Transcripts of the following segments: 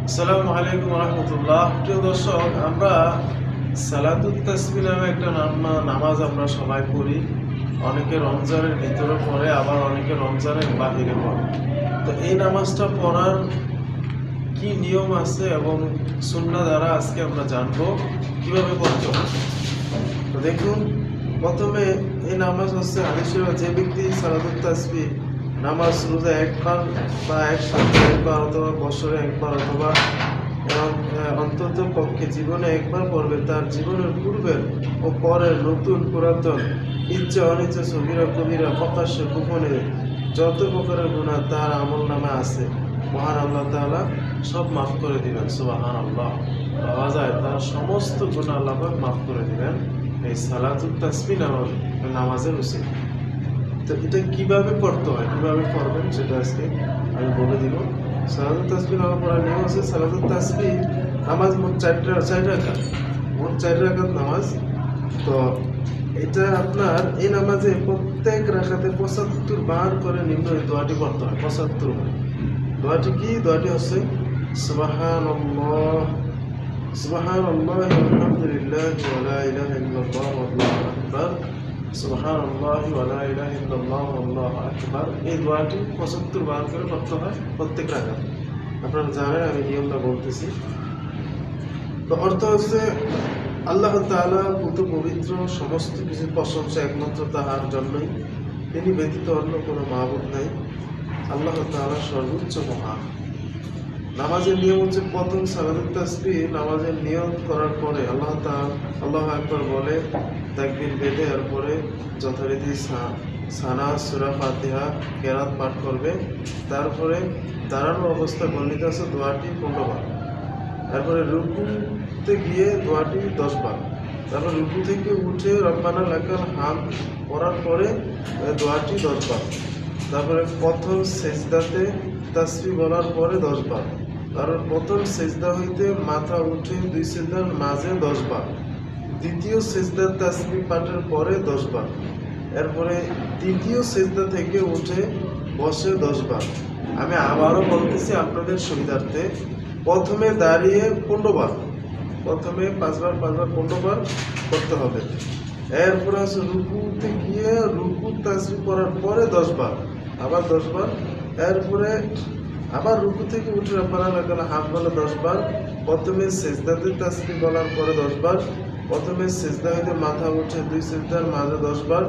আসসালামু আলাইকুম রহমতুল্লাহ। প্রিয় দর্শক, আমরা সালাতুত তাসবিহ নামে একটা নামাজ আমরা সবাই পড়ি। অনেকে রমজানের ভিতরে পড়ে, আবার অনেকে রমজানের বাহিরে পড়ে। তো এই নামাজটা পড়ার কি নিয়ম আছে এবং সুন্নাহ দ্বারা আজকে আমরা জানবো কিভাবে পড়তে হবে। তো দেখুন, প্রথমে এই নামাজ হচ্ছে হাদিসে যে ব্যক্তি সালাতুত তাসবিহ নামাজ রোজা একবার বা এক সপ্তাহে একবার অথবা বছরে একবার অথবা অন্তত পক্ষে জীবনে একবার পড়বে, তার জীবনের পূর্বের ও পরের নতুন পুরাতন ইচ্ছা অনিচ্ছা সগীরা কবিরা প্রকাশ্য গোপনে যত প্রকারের গুনাহ তার আমল নামা আছে, মহান আল্লাহ তাআলা সব মাফ করে দিবেন। সুবহানাল্লাহ। পাওয়া যায় তার সমস্ত গুনাহ আল্লাহ পাক মাফ করে দিবেন এই সালাতুত তাসবিহ নামাজের উসিলা। তো এটা কিভাবে পড়তে হয়, কিভাবে পড়বেন সেটা আজকে আমি বলে দিব। সালাতুত তাসবিহ নামাজ পড়ার নিয়ম হচ্ছে, সালাতুত তাসবিহ নামাজ মোট 4 রাকাত, মোট 4 রাকাত নামাজ। তো এটা আপনার এই নামাজে প্রত্যেক রাকাতে 75 বার করে নিম্ন এই দোয়াটি পড়তে হয়। 75 বার। দোয়াটি কি? দোয়াটি হচ্ছে সুবহানাল্লাহ সুবহানাল্লাহি ওয়ালহামদুলিল্লাহি ওয়া লা ইলাহা ইল্লাল্লাহু ওয়াল্লাহু আকবার, সুবহানাল্লাহি ওয়া লা ইলাহা ইল্লাল্লাহু ওয়াল্লাহু আকবার। এই দোয়াটি 75 বার করে পড়তে হয় প্রত্যেক রাকাতে। আপনারা জানেন, আমি নিয়মটা বলতেছি। তো অর্থ হচ্ছে, আল্লাহ তাআলা পুত পবিত্র, সমস্ত কিছু প্রশংসা একমাত্র তাহার জন্যই, তিনি ব্যতীত অন্য কোনো মাবুদ নাই। আল্লাহ তাআলা সর্বোচ্চ মহান। নামাজের নিয়ম হচ্ছে, প্রথম সালাতুত তাসবিহ নামাজের নিয়ত করার পরে আল্লাহু আকবার বলে তাকবীর বেঁধে এরপরে যথারীতি সানা সূরা ফাতিহা কেরাত পাঠ করবে। তারপরে দাঁড়ানো অবস্থা বর্ণিত আছে দোয়াটি 15 বার। তারপরে রুকুতে গিয়ে দোয়াটি 10 বার। তারপর রুকু থেকে উঠে রব্বানা লাকাল হামদ পড়ার পরে দোয়াটি 10 বার। তারপরে প্রথম সেজদাতে তাসবিহ বলার পরে 10 বার। কারণ প্রথম সেজদা হইতে মাথা উঠে 2 সেজদার মাঝে 10 বার। দ্বিতীয় সেজদার তাসবিহ পাঠের পরে 10 বার। এরপরে তৃতীয় সেজদা থেকে উঠে বসে 10 বার। আমি আবারও বলতেছি আপনাদের সুবিধার্থে, প্রথমে দাঁড়িয়ে 15 বার, প্রথমে 5 বার 15 বার করতে হবে। এরপরে আছে রুকুতে গিয়ে রুকু তাসবিহ পড়ার পরে 10 বার, আবার 10 বার। এরপরে আবার রুকু থেকে উঠে রব্বানা লাকাল হামদ বলে 10 বার। প্রথমে সেজদাতে তাসবিহ বলার পরে 10 বার। প্রথমে সেজদা হইতে মাথা উঠে 2 সেজদার মাঝে 10 বার।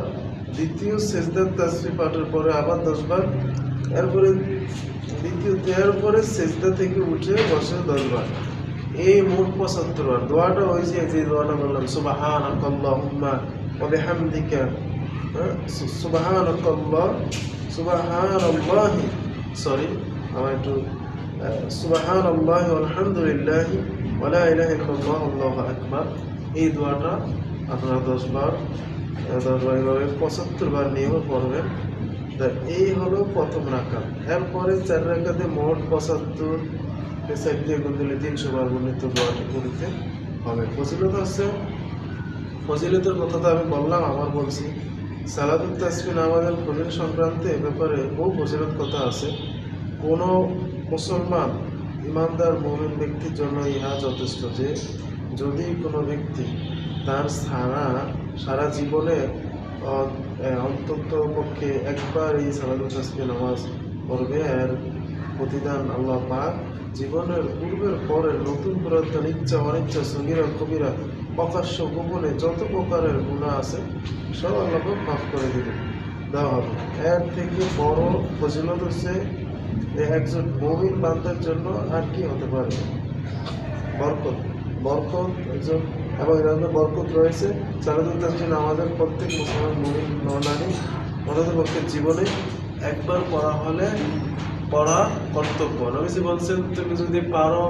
দ্বিতীয় সেজদার তাসবিহ পাঠের পরে আবার 10 বার। এরপরে সেজদা থেকে উঠে বসে 10 বার। এই মোট 75 বার। দোয়াটা হয়েছে যে দোয়াটা বললাম, সুবহানাকাল্লাহুম্মা ওয়া বিহামদিকা, সুবহানাল্লাহি সুবহানাল্লাহি ওয়ালহামদুলিল্লাহি ওয়া লা ইলাহা ইল্লাল্লাহু ওয়াল্লাহু আকবার। এই দোয়াটা আপনারা 10 বার এভাবে 75 বার নিয়েও পড়বেন। এই হলো প্রথম রাকাত। এরপরে 4 রাকাতে মোট 75 সাইড দিয়ে গুণ দিলে 300 বার বর্ণিত দোয়াটি পড়তে হবে। ফজিলতের কথা তো আমি বললাম, আমার বলছি। সালাতুত তাসবিহ নামাজের ফজিলত সংক্রান্তে ব্যাপারে বহু ফজিলত কথা আছে। কোনো মুসলমান ইমানদার মুমিন ব্যক্তির জন্য ইহা যথেষ্ট যে, যদি কোনো ব্যক্তি তার সারা জীবনে অন্তত পক্ষে একবার এই সালাতুত তাসবিহ নামাজ পড়বে, এর প্রতিদান আল্লাহ পাক জীবনের পূর্বের পরের নতুন পুরাতন ইচ্ছা অনিচ্ছা সগীরা কবিরা প্রকাশ্য গোপনে যত প্রকারের গুনাহ আছে সব আল্লাহ পাক মাফ করে দেওয়া হবে। এর থেকে বড় ফজিলত হচ্ছে একজন মুমিন বান্দার জন্য আর কি হতে পারে? বরকত একজন, এবং এর বরকত রয়েছে। সালাতুত তাসবিহ নামাজের প্রত্যেক মুসলমান মুমিন নরনারী অন্তত পক্ষে জীবনে একবার পড়া কর্তব্য। নবীজি বলছেন, তুমি যদি পারো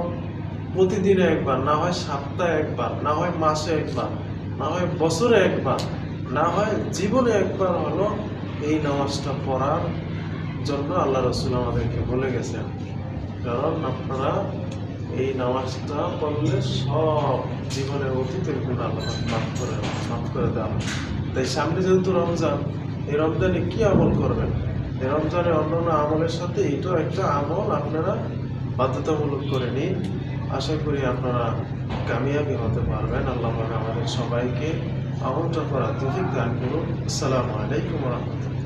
প্রতিদিনে একবার, না হয় সপ্তাহে একবার, না হয় মাসে একবার, না হয় বছরে একবার, না হয় জীবনে একবার হলো এই নামাজটা পড়ার জন্য আল্লাহ রাসূল আমাদেরকে বলে গেছেন। কারণ আপনারা এই নামাজটা পড়লে সব জীবনের অতীতের গুনাহ আল্লাহ মাফ করে দেওয়া হয়। তাই সামনে যেহেতু রমজান, এই রমজানে কি আমল করবেন? এই রমজানের অন্যান্য আমলের সাথে এটাও একটা আমল আপনারা বাধ্যতামূলক করে নিই। আশা করি আপনারা কামিয়াবি হতে পারবেন। আল্লাহ পাক আমাদের সবাইকে আমন্ত্রণ করার তৌফিক দান করুন। আসসালামু আলাইকুম ওয়া রাহমাতুল্লাহ।